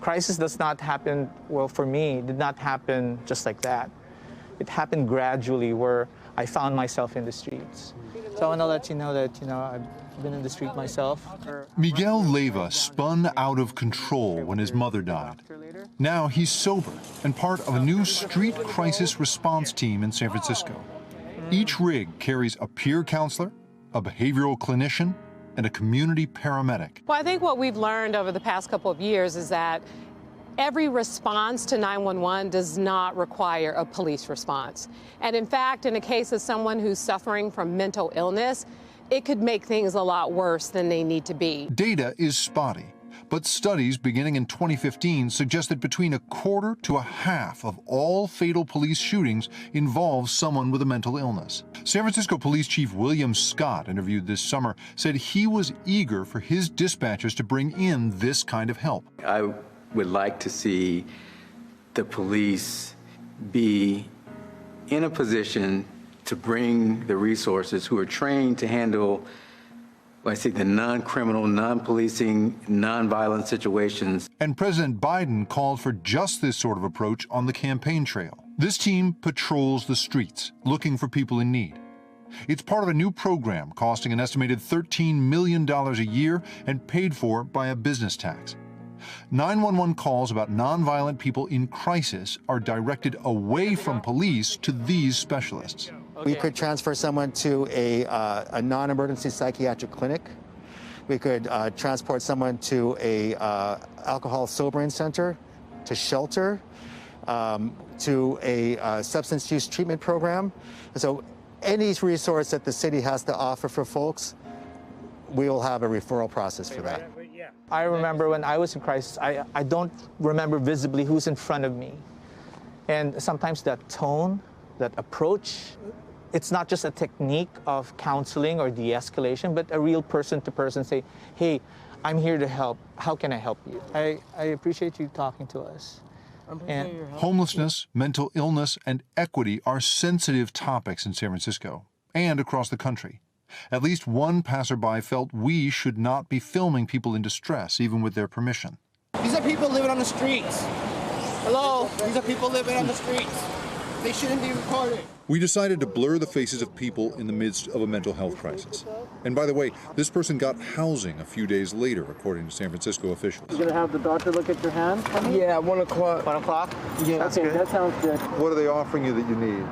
crisis does not happen, well, for me, did not happen just like that. It happened gradually where I found myself in the streets. So I want to let you know that, I've been in the street myself. Miguel Leyva spun out of control when his mother died. Now he's sober and part of a new street crisis response team in San Francisco. Each rig carries a peer counselor, a behavioral clinician, and a community paramedic. Well, I think what we've learned over the past couple of years is that every response to 911 does not require a police response. And in fact, in a case of someone who's suffering from mental illness, it could make things a lot worse than they need to be. Data is spotty, but studies beginning in 2015 suggest that between a quarter to a half of all fatal police shootings involve someone with a mental illness. San Francisco Police Chief William Scott, interviewed this summer, said he was eager for his dispatchers to bring in this kind of help. I would like to see the police be in a position to bring the resources who are trained to handle, I say, the non-criminal, non-policing, non-violent situations. And President Biden called for just this sort of approach on the campaign trail. This team patrols the streets, looking for people in need. It's part of a new program costing an estimated $13 million a year and paid for by a business tax. 911 calls about nonviolent people in crisis are directed away from police to these specialists. We could transfer someone to a non-emergency psychiatric clinic. We could transport someone to a alcohol sobering center, to shelter, to a substance use treatment program. So any resource that the city has to offer for folks, we will have a referral process for that. I remember when I was in crisis, I don't remember visibly who's in front of me. And sometimes that tone, that approach, it's not just a technique of counseling or de-escalation, but a real person-to-person say, hey, I'm here to help. How can I help you? I appreciate you talking to us. And homelessness, mental illness, and equity are sensitive topics in San Francisco and across the country. At least one passerby felt we should not be filming people in distress, even with their permission. These are people living on the streets. Hello? These are people living on the streets. They shouldn't be recorded. We decided to blur the faces of people in the midst of a mental health crisis. And by the way, this person got housing a few days later, according to San Francisco officials. You're going to have the doctor look at your hand? Yeah, 1 o'clock. 1 o'clock? Yeah, that's okay, good. that sounds good. What are they offering you that you need?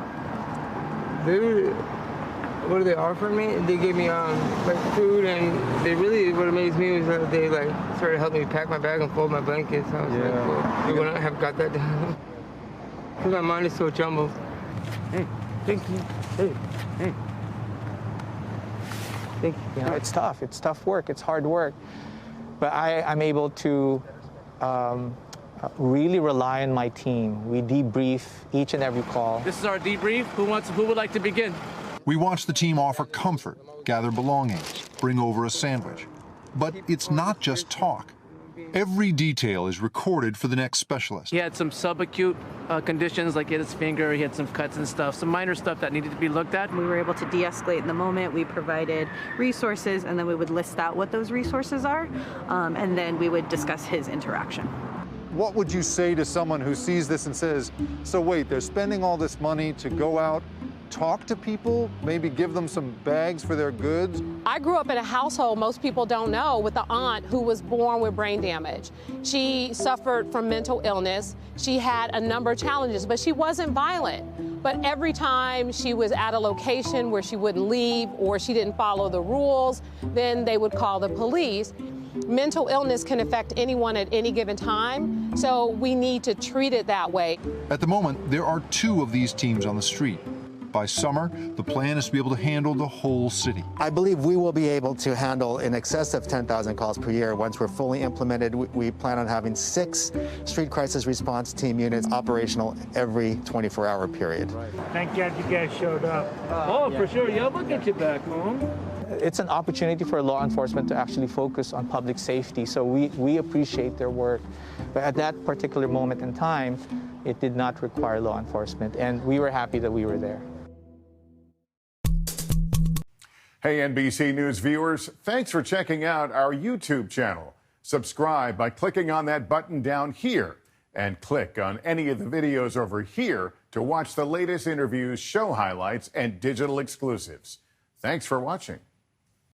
What are they offering me? They gave me like food, and they really, what amazed me was that they like started helping me pack my bag and fold my blankets. I was like, well, we wouldn't have got that done. Because my mind is so jumbled. Hey, thank you. Hey. Thank you. It's tough. It's tough work. It's hard work. But I'm able to really rely on my team. We debrief each and every call. This is our debrief. Who would like to begin? We watch the team offer comfort, gather belongings, bring over a sandwich. But it's not just talk. Every detail is recorded for the next specialist. He had some subacute conditions, like he had his finger, he had some cuts and stuff, some minor stuff that needed to be looked at. We were able to de-escalate in the moment. We provided resources, and then we would list out what those resources are, and then we would discuss his interaction. What would you say to someone who sees this and says, so wait, they're spending all this money to go out, talk to people, maybe give them some bags for their goods? I grew up in a household most people don't know with an aunt who was born with brain damage. She suffered from mental illness. She had a number of challenges, but she wasn't violent. But every time she was at a location where she wouldn't leave or she didn't follow the rules, then they would call the police. Mental illness can affect anyone at any given time, so we need to treat it that way. At the moment, there are 2 of these teams on the street. By summer, the plan is to be able to handle the whole city. I believe we will be able to handle in excess of 10,000 calls per year. Once we're fully implemented, we plan on having 6 street crisis response team units operational every 24-hour period. Thank God you guys showed up. For sure. Yeah, we'll get you back, Mom. It's an opportunity for law enforcement to actually focus on public safety, so we appreciate their work. But at that particular moment in time, it did not require law enforcement, and we were happy that we were there. Hey, NBC News viewers, thanks for checking out our YouTube channel. Subscribe by clicking on that button down here, and click on any of the videos over here to watch the latest interviews, show highlights, and digital exclusives. Thanks for watching.